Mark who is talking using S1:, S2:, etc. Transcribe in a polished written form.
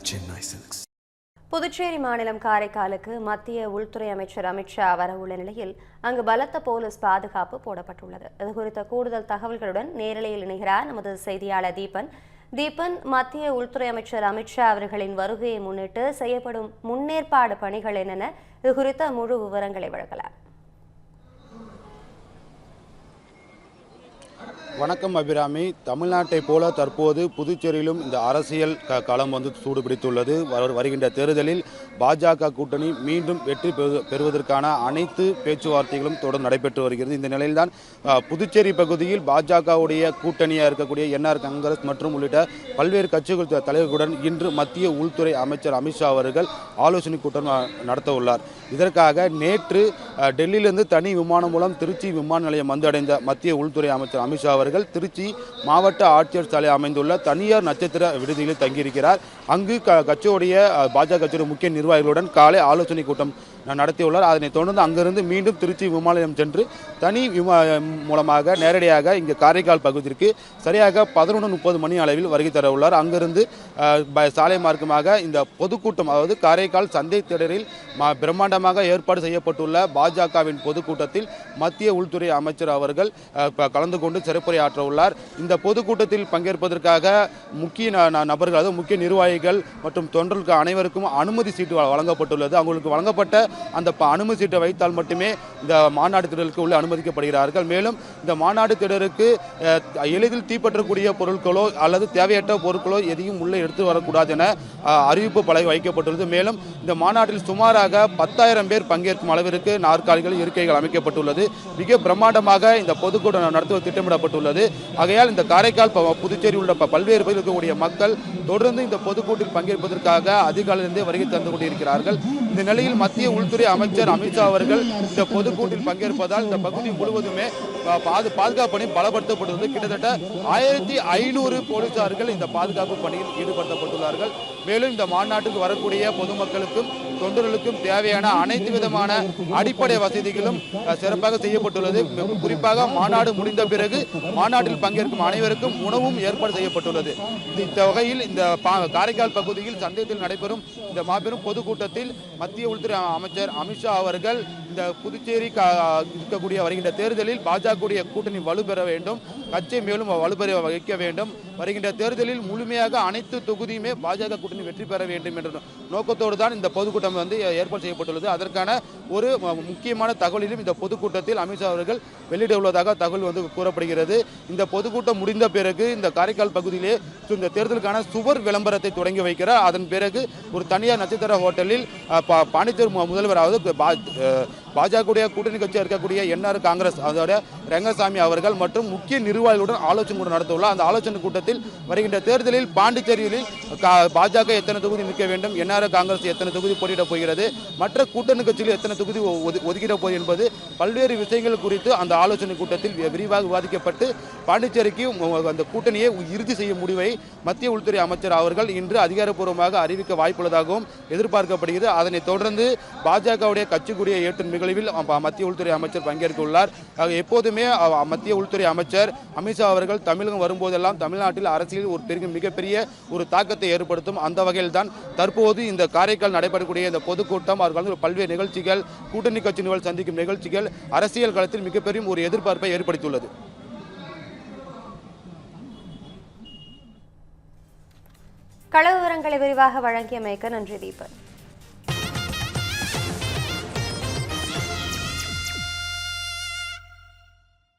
S1: Chennai Silks.
S2: Puducherry மாநிலம் காரைக்காலுக்கு மத்திய உள்துறை அமைச்சர் அமித்ஷா வரவுள்ள நிலையில் அங்கு பலத்த போலீஸ் பாதுகாப்பு போடப்பட்டுள்ளது. இதுகுறித்த கூடுதல் தகவல்களுடன் நேரலையில் இணைகிறார் நமது செய்தியாளர் தீபன். மத்திய உள்துறை அமைச்சர் அமித்ஷா அவர்களின் வருகையை முன்னிட்டு செய்யப்படும் முன்னேற்பாடு பணிகள் என்னென்ன? இது குறித்த முழு விவரங்களை வழங்கலாம்.
S3: வணக்கம் அபிராமி. தமிழ்நாட்டை போல தற்போது புதுச்சேரியிலும் இந்த அரசியல் களம் சூடுபிடித்துள்ளது. வருகின்ற தேர்தலில் பாஜக கூட்டணி மீண்டும் வெற்றி பெறுவதற்கான அனைத்து பேச்சுவார்த்தைகளும் தொடர்ந்து நடைபெற்று வருகிறது. இந்த நிலையில்தான் புதுச்சேரி பகுதியில் பாஜகவுடைய கூட்டணியாக இருக்கக்கூடிய என்ஆர் காங்கிரஸ் மற்றும் உள்ளிட்ட பல்வேறு கட்சிகள் தலைவர்களுடன் இன்று மத்திய உள்துறை அமைச்சர் அமித்ஷா அவர்கள் ஆலோசனை கூட்டம் நடத்த உள்ளார். இதற்காக நேற்று டெல்லியிலிருந்து தனி விமானம் மூலம் திருச்சி விமான நிலையம் வந்தடைந்த மத்திய உள்துறை அமைச்சர் அமித்ஷா அவர்கள் திருச்சி மாவட்ட ஆட்சியர் சாலை அமைந்துள்ள தனியார் நட்சத்திர விடுதியில் தங்கியிருக்கிறார். அங்கு கட்சியுடைய பாஜக கட்சியுடைய முக்கிய நிர்வாகிகளுடன் காலை ஆலோசனை கூட்டம் நடத்தியுள்ளார். அதனைத் தொடர்ந்து அங்கிருந்து மீண்டும் திருச்சி விமான நிலையம் சென்று தனி மூலமாக நேரடியாக இங்கு காரைக்கால் பகுதிக்கு சரியாக 11:30 மணி அளவில் வருகை தர உள்ளார். அங்கிருந்து சாலை மார்க்கமாக இந்த பொதுக்கூட்டம், அதாவது காரைக்கால் சந்தை திடலில் பிரம்மாண்டமாக ஏற்பாடு செய்யப்பட்டுள்ள பாஜகவின் பொதுக்கூட்டத்தில் மத்திய உள்துறை அமைச்சர் அவர்கள் கலந்து கொண்டு சிறப்புரையாற்ற உள்ளார். இந்த பொதுக்கூட்டத்தில் பங்கேற்பதற்காக முக்கிய நபர்கள், அதாவது முக்கிய நிர்வாகிகள் மற்றும் தொண்டர்களுக்கு அனைவருக்கும் அனுமதி சீட்டு வழங்கப்பட்டுள்ளது. அவங்களுக்கு வழங்கப்பட்ட அந்த அனுமதி சீட்டை வைத்தால் மட்டுமே இந்த மாநாடு திடலுக்கு உள்ள அனுமதிக்கப்படுகிறார்கள். மேலும் இந்த மாநாடு திடலுக்கு எளிதில் தீப்பற்றக்கூடிய பொருட்களோ அல்லது தேவையற்ற பொருட்களோ எதையும் உள்ளே எடுத்து வரக்கூடாது என அறிவிப்பு பலகை வைக்கப்பட்டுள்ளது. மேலும் இந்த மாநாட்டில் சுமாராக 10,000 பேர் பங்கேற்கும் அளவிற்கு நாற்காலிகள், இருக்கைகள் அமைக்கப்பட்டுள்ளது. மிக பிரம்மாண்டமாக இந்த பொதுக்கூட்டம் நடத்துவது திட்டமிடப்பட்டுள்ளது. ஆகையால் இந்த காரைக்கால், புதுச்சேரி உள்ள பல்வேறு பகுதியில் இருக்கக்கூடிய மக்கள் தொடர்ந்து இந்த பொதுக்கூட்டில் பங்கேற்பதற்காக அதிகாலையிலிருந்தே வருகை தந்து கொண்டிருக்கிறார்கள். இந்த நிலையில் மத்திய உள்துறை அமைச்சர் அமித்ஷா அவர்கள் இந்த பொதுக்கூட்டில் பங்கேற்பதால் இந்த பகுதி முழுவதுமே பாதுகாப்பு பணி பலப்படுத்தப்பட்டுள்ளது. கிட்டத்தட்ட 1500 போலீசார்கள் இந்த பாதுகாப்பு பணியில் ஈடுபடுத்தப்பட்டுள்ளார்கள். மேலும் இந்த மாநாட்டுக்கு வரக்கூடிய பொதுமக்களுக்கும் தொண்டர்களுக்கும் தேவையான அனைத்து விதமான அடிப்படை வசதிகளும் சிறப்பாக செய்யப்பட்டுள்ளது. குறிப்பாக மாநாடு முடிந்த பிறகு மாநாட்டில் பங்கேற்கும் அனைவருக்கும் உணவும் ஏற்பாடு செய்யப்பட்டுள்ளது. இந்த வகையில் இந்த காரைக்கால் பகுதியில் சந்தையில் நடைபெறும் இந்த மாபெரும் பொதுக்கூட்டத்தில் மத்திய உள்துறை அமைச்சர் அமித்ஷா அவர்கள் இந்த புதுச்சேரி இருக்கக்கூடிய வருகின்ற தேர்தலில் பாஜக கூட்டணி வலுப்பெற வேண்டும், கட்சியை மேலும் வலுப்பெற வைக்க வேண்டும், வருகின்ற தேர்தலில் முழுமையாக அனைத்து தொகுதியுமே பாஜக கூட்டணி வெற்றி பெற வேண்டும் என்ற நோக்கத்தோடு தான் இந்த பொதுக்கூட்டம் ஏற்பாடு செய்யப்பட்டுள்ளது. அதற்கான ஒரு முக்கியமான தகவலிலும் இந்த பொதுக்கூட்டத்தில் அமித்ஷா அவர்கள் வெளியிட உள்ளதாக தகவல் கூறப்படுகிறது. இந்த பொதுக்கூட்டம் முடிந்த பிறகு இந்த காரைக்கால் பகுதியிலே இந்த தேர்தலுக்கான சுவர் விளம்பரத்தை தொடங்கி வைக்கிறார். அதன் பிறகு ஒரு தனியார் நட்சத்திர ஹோட்டலில் பாண்டிச்சேரி முதல்வராவது பாஜக கூட்டணி கட்சியாக இருக்கக்கூடிய என்ஆர் காங்கிரஸ் அதோட ரங்கசாமி அவர்கள் மற்றும் முக்கிய நிர்வாகிகளுடன் ஆலோசனை கூட்டம் நடத்தவுள்ளார். அந்த ஆலோசனை கூட்டத்தில் வருகின்ற தேர்தலில் பாண்டிச்சேரியில் பாஜக எத்தனை தொகுதி நிற்க வேண்டும், என்ஆர் காங்கிரஸ் எத்தனை தொகுதி போட்டியிட போகிறது, மற்ற கூட்டணி கட்சியில் எத்தனை தொகுதி ஒதுக்கிட போகிறது என்பது பல்வேறு விஷயங்கள் குறித்து அந்த ஆலோசனை கூட்டத்தில் விரிவாக விவாதிக்கப்பட்டு பாண்டிச்சேரிக்கு அந்த கூட்டணியை இறுதி செய்யும் முடிவை மத்திய உள்துறை அமைச்சர் அவர்கள் இன்று அதிகாரப்பூர்வமாக அறிவிக்க வாய்ப்புள்ளதாகவும் எதிர்பார்க்கப்படுகிறது. அதனைத் தொடர்ந்து பாஜகவுடைய கட்சிக்குரிய ஏற்றும் நிகழ்வில் மத்திய உள்துறை அமைச்சர் பங்கேற்க உள்ளார். எப்போதுமே மத்திய உள்துறை அமைச்சர் அமித்ஷா அவர்கள் தமிழகம் வரும்போதெல்லாம் தமிழ்நாட்டில் அரசியல் ஒரு மிகப்பெரிய ஒரு தாக்கத்தை ஏற்படுத்தும். அந்த வகையில் தான் தற்போது இந்த காரைக்கால் நடைபெறக்கூடிய இந்த பொதுக்கூட்டம், அவர்கள் பல்வேறு நிகழ்ச்சிகள், கூட்டணி கட்சியினர் சந்திக்கும் நிகழ்ச்சிகள் அரசியல் களத்தில் மிகப்பெரிய ஒரு எதிர்பார்ப்பை ஏற்படுத்தியுள்ளது.
S2: கள விவரங்களை விரிவாக வழங்கியமைக்கு நன்றி தீபன்.